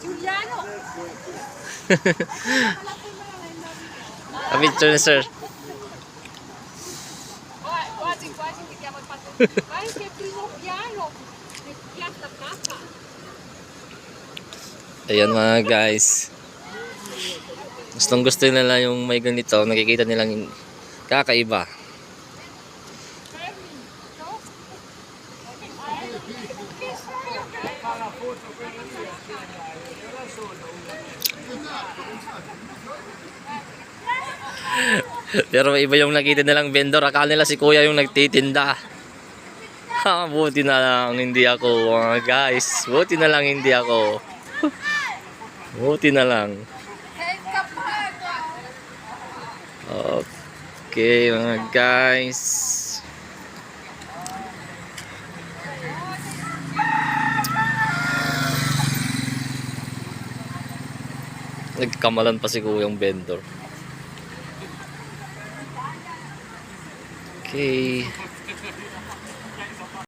Giuliano. A picture na, sir. Quasi, quasi mettiamo il fatto. Ma anche il primo piano. Che pianta capa. Ayan mga guys. Gustong gusto nila yung may ganito. Nakikita nilang kakaiba. Pero iba yung nakita nilang vendor. Akala nila si kuya yung nagtitinda. Ha, buti na lang hindi ako mga guys. Buti na lang hindi ako. Buti na lang. Okay mga guys. Nagkamalan pa si kuyang vendor. Okay.